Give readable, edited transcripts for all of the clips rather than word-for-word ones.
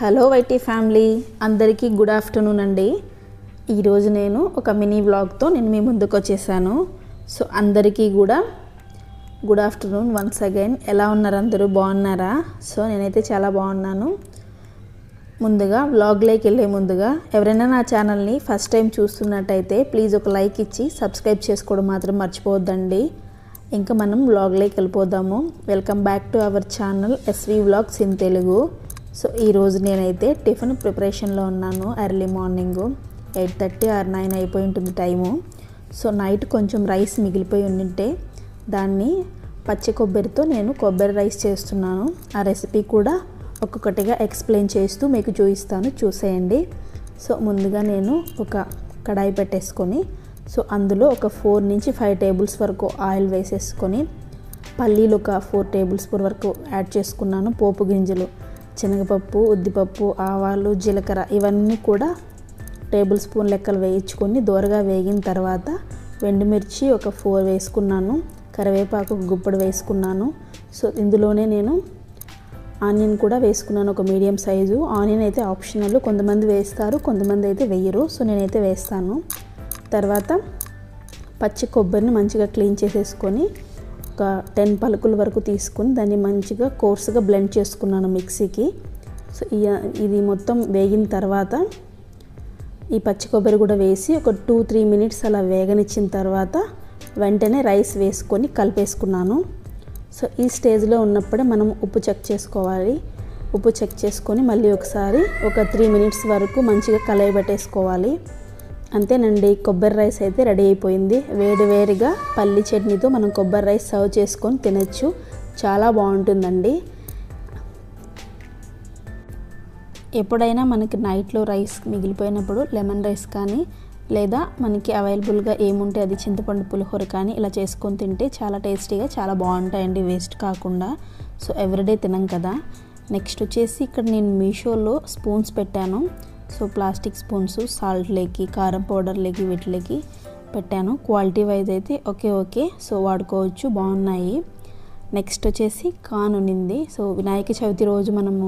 Hello YT family అందరికీ good afternoon అండి. ఈరోజు నేను ఒక మినీ వ్లాగ్తో నేను మీ ముందుకు వచ్చేసాను. సో అందరికీ కూడా గుడ్ ఆఫ్టర్నూన్ వన్స్ అగైన్. ఎలా ఉన్నారు అందరూ, బాగున్నారా? సో నేనైతే చాలా బాగున్నాను. ముందుగా వ్లాగ్లోకి వెళ్ళే ముందుగా ఎవరైనా నా ఛానల్ని ఫస్ట్ టైం చూస్తున్నట్టయితే ప్లీజ్ ఒక లైక్ ఇచ్చి సబ్స్క్రైబ్ చేసుకోవడం మాత్రం మర్చిపోవద్దండి. ఇంకా మనం వ్లాగ్లోకి వెళ్ళిపోదాము. Welcome back to our channel SV vlogs in Telugu. So ఈరోజు నేనైతే టిఫిన్ ప్రిపరేషన్లో ఉన్నాను. ఎర్లీ మార్నింగ్ 8:30 or 9 అయిపోయి ఉంటుంది టైము. సో నైట్ కొంచెం రైస్ మిగిలిపోయి ఉంటే దాన్ని పచ్చి కొబ్బరితో నేను కొబ్బరి రైస్ చేస్తున్నాను. ఆ రెసిపీ కూడా ఒక్కొక్కటిగా ఎక్స్ప్లెయిన్ చేస్తూ మీకు చూపిస్తాను, చూసేయండి. సో ముందుగా నేను ఒక కడాయి పెట్టేసుకొని సో అందులో ఒక 4 నుంచి 5 టేబుల్స్ వరకు ఆయిల్ వేసేసుకొని పల్లీలు ఒక 4 టేబుల్ స్పూన్ వరకు యాడ్ చేసుకున్నాను. పోపు గింజలు, శనగపప్పు, ఉద్దిపప్పు, ఆవాలు, జీలకర్ర ఇవన్నీ కూడా టేబుల్ స్పూన్ లెక్కలు వేయించుకొని దోరగా వేగిన తర్వాత ఎండుమిర్చి ఒక 4 వేసుకున్నాను. కరివేపాకు గుప్పడు వేసుకున్నాను. సో ఇందులోనే నేను ఆనియన్ కూడా వేసుకున్నాను, ఒక మీడియం సైజు. ఆనియన్ అయితే ఆప్షనల్, కొంతమంది వేస్తారు, కొంతమంది అయితే వేయరు. సో నేనైతే వేస్తాను. తర్వాత పచ్చి కొబ్బరిని మంచిగా క్లీన్ చేసేసుకొని ఒక 10 పలుకుల వరకు తీసుకొని దాన్ని మంచిగా కోర్సుగా బ్లెండ్ చేసుకున్నాను మిక్సీకి. సో ఇది మొత్తం వేగిన తర్వాత ఈ పచ్చి కొబ్బరి కూడా వేసి ఒక 2-3 మినిట్స్ అలా వేగనిచ్చిన తర్వాత వెంటనే రైస్ వేసుకొని కలిపేసుకున్నాను. సో ఈ స్టేజ్లో ఉన్నప్పుడే మనం ఉప్పు చెక్ చేసుకోవాలి. ఉప్పు చెక్ చేసుకొని మళ్ళీ ఒకసారి ఒక 3 మినిట్స్ వరకు మంచిగా కలయబెట్టేసుకోవాలి. అంతేనండి, కొబ్బరి రైస్ అయితే రెడీ అయిపోయింది. వేడివేడిగా పల్లి చట్నీతో మనం కొబ్బరి రైస్ సర్వ్ చేసుకొని తినచ్చు. చాలా బాగుంటుందండి. ఎప్పుడైనా మనకి నైట్లో రైస్ మిగిలిపోయినప్పుడు లెమన్ రైస్ కానీ లేదా మనకి అవైలబుల్గా ఏముంటే అది చింతపండు పులిహోర కానీ ఇలా చేసుకొని తింటే చాలా టేస్టీగా చాలా బాగుంటాయండి, వేస్ట్ కాకుండా. సో ఎవ్రీడే తినం కదా. నెక్స్ట్ వచ్చేసి ఇక్కడ నేను మీషోలో స్పూన్స్ పెట్టాను. సో ప్లాస్టిక్ స్పూన్స్ సాల్ట్ లేకి, కారం పౌడర్ లేకి, వీటిలోకి పెట్టాను. క్వాలిటీ వైజ్ అయితే ఓకే. సో వాడుకోవచ్చు, బాగున్నాయి. నెక్స్ట్ వచ్చేసి కార్న్ ఉన్నింది. సో వినాయక చవితి రోజు మనము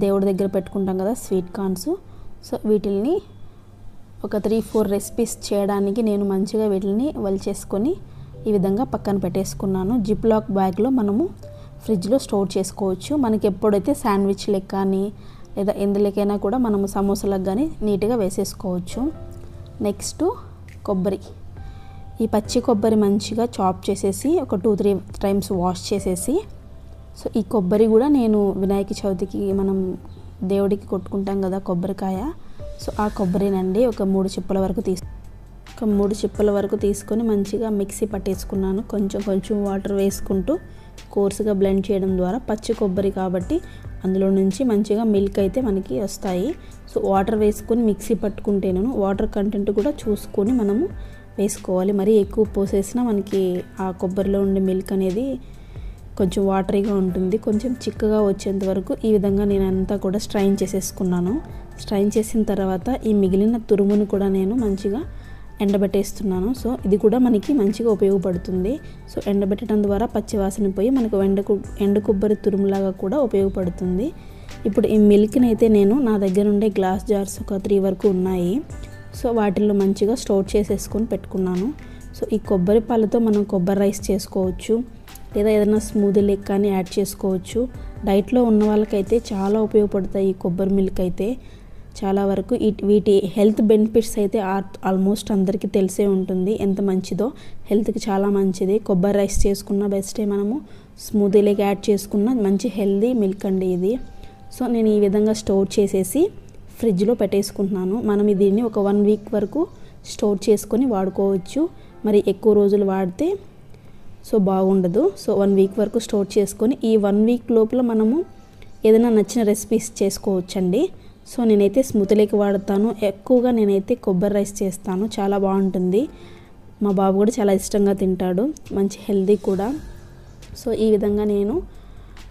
దేవుడి దగ్గర పెట్టుకుంటాం కదా స్వీట్ కార్న్స్. సో వీటిల్ని ఒక 3-4 రెసిపీస్ చేయడానికి నేను మంచిగా వీటిని వలిచేసుకొని ఈ విధంగా పక్కన పెట్టేసుకున్నాను. జిప్ లాక్ బ్యాగ్లో మనము ఫ్రిడ్జ్లో స్టోర్ చేసుకోవచ్చు. మనకి ఎప్పుడైతే శాండ్విచ్ లెక్క కానీ లేదా ఎందులోకైనా కూడా మనము సమోసాలకు కానీ నీట్గా వేసేసుకోవచ్చు. నెక్స్ట్ కొబ్బరి, ఈ పచ్చి కొబ్బరి మంచిగా చాప్ చేసేసి ఒక 2-3 టైమ్స్ వాష్ చేసేసి సో ఈ కొబ్బరి కూడా నేను వినాయక చవితికి మనం దేవుడికి కొట్టుకుంటాం కదా కొబ్బరికాయ. సో ఆ కొబ్బరినండి ఒక 3 చిప్పల వరకు తీసుకొని మంచిగా మిక్సీ పట్టేసుకున్నాను. కొంచెం వాటర్ వేసుకుంటూ కోర్సుగా బ్లెండ్ చేయడం ద్వారా పచ్చి కొబ్బరి కాబట్టి అందులో నుంచి మంచిగా మిల్క్ అయితే మనకి వస్తాయి. సో వాటర్ వేసుకొని మిక్సీ పట్టుకుంటేను వాటర్ కంటెంట్ కూడా చూసుకొని మనము వేసుకోవాలి. మరీ ఎక్కువ పోసేసినా మనకి ఆ కొబ్బరిలో ఉండే మిల్క్ అనేది కొంచెం వాటరీగా ఉంటుంది. కొంచెం చిక్కగా వచ్చేంత వరకు ఈ విధంగా నేను అంతా కూడా స్ట్రైన్ చేసేసుకున్నాను. స్ట్రైన్ చేసిన తర్వాత ఈ మిగిలిన తురుమును కూడా నేను మంచిగా ఎండబెట్టేస్తున్నాను. సో ఇది కూడా మనకి మంచిగా ఉపయోగపడుతుంది. సో ఎండబెట్టడం ద్వారా పచ్చివాసన పోయి మనకు ఎండు కొబ్బరి తురుములాగా కూడా ఉపయోగపడుతుంది. ఇప్పుడు ఈ మిల్క్ని అయితే నేను నా దగ్గర ఉండే గ్లాస్ జార్స్ ఒక 3 వరకు ఉన్నాయి. సో వాటిల్లో మంచిగా స్టోర్ చేసేసుకొని పెట్టుకున్నాను. సో ఈ కొబ్బరి పాలతో మనం కొబ్బరి రైస్ చేసుకోవచ్చు, లేదా ఏదైనా స్మూదీ లెక్క కానీ యాడ్ చేసుకోవచ్చు. డైట్లో ఉన్న వాళ్ళకైతే చాలా ఉపయోగపడతాయి ఈ కొబ్బరి మిల్క్ అయితే. చాలా వరకు వీటి హెల్త్ బెనిఫిట్స్ అయితే ఆల్మోస్ట్ అందరికీ తెలిసే ఉంటుంది, ఎంత మంచిదో. హెల్త్కి చాలా మంచిది. కొబ్బరి రైస్ చేసుకున్న బెస్టే, మనము స్మూదీలోకి యాడ్ చేసుకున్న మంచి హెల్దీ మిల్క్ అండి ఇది. సో నేను ఈ విధంగా స్టోర్ చేసేసి ఫ్రిడ్జ్లో పెట్టేసుకుంటున్నాను. మనం దీన్ని ఒక 1 వీక్ వరకు స్టోర్ చేసుకొని వాడుకోవచ్చు. మరి ఎక్కువ రోజులు వాడితే సో బాగుండదు. సో 1 వీక్ వరకు స్టోర్ చేసుకొని ఈ 1 వీక్ లోపల మనము ఏదైనా నచ్చిన రెసిపీస్ చేసుకోవచ్చండి. సో నేనైతే స్మూతీలోకి వాడతాను. ఎక్కువగా నేనైతే కొబ్బరి రైస్ చేస్తాను, చాలా బాగుంటుంది. మా బాబు కూడా చాలా ఇష్టంగా తింటాడు, మంచి హెల్దీ కూడా. సో ఈ విధంగా నేను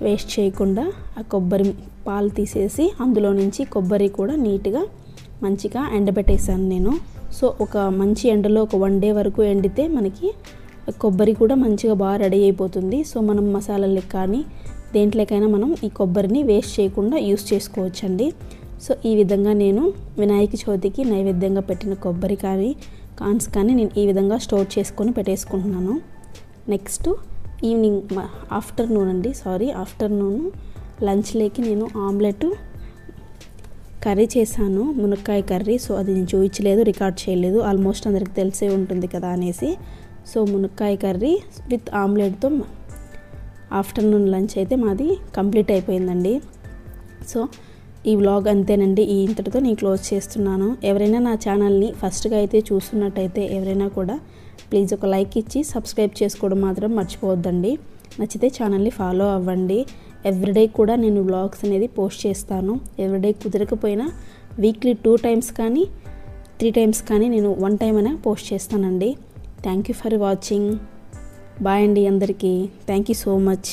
వేస్ట్ చేయకుండా ఆ కొబ్బరి పాలు తీసేసి అందులో నుంచి కొబ్బరి కూడా నీట్గా మంచిగా ఎండబెట్టేసాను నేను. సో ఒక మంచి ఎండలో ఒక 1 డే వరకు ఎండితే మనకి కొబ్బరి కూడా మంచిగా బాగా రెడీ అయిపోతుంది. సో మనం మసాలాలకు కానీ దేంట్లోకైనా మనం ఈ కొబ్బరిని వేస్ట్ చేయకుండా యూస్ చేసుకోవచ్చండి. సో ఈ విధంగా నేను వినాయక చవితికి నైవేద్యంగా పెట్టిన కొబ్బరి కానీ కాన్స్ కానీ నేను ఈ విధంగా స్టోర్ చేసుకొని పెట్టేసుకుంటున్నాను. నెక్స్ట్ ఈవినింగ్ ఆఫ్టర్నూన్ లంచ్లోకి నేను ఆమ్లెట్ కర్రీ చేశాను, మునక్కాయ కర్రీ. సో అది నేను చూపించలేదు, రికార్డ్ చేయలేదు, ఆల్మోస్ట్ అందరికి తెలిసే ఉంటుంది కదా అనేసి. సో మునక్కాయ కర్రీ విత్ ఆమ్లెట్తో ఆఫ్టర్నూన్ లంచ్ అయితే మాది కంప్లీట్ అయిపోయిందండి. సో ఈ వ్లాగ్ అంతేనండి, ఈ ఇంతటితో నేను క్లోజ్ చేస్తున్నాను. ఎవరైనా నా ఛానల్ని ఫస్ట్గా అయితే చూస్తున్నట్టయితే ఎవరైనా కూడా ప్లీజ్ ఒక లైక్ ఇచ్చి సబ్స్క్రైబ్ చేసుకోవడం మాత్రం మర్చిపోవద్దండి. నచ్చితే ఛానల్ని ఫాలో అవ్వండి. ఎవ్రీడే కూడా నేను వ్లాగ్స్ అనేది పోస్ట్ చేస్తాను. ఎవ్రీడే కుదరకపోయినా వీక్లీ 2 times కానీ 3 times కానీ నేను 1 time అయినా పోస్ట్ చేస్తానండి. Thank you for watching. Bye అండి అందరికీ. Thank you so much.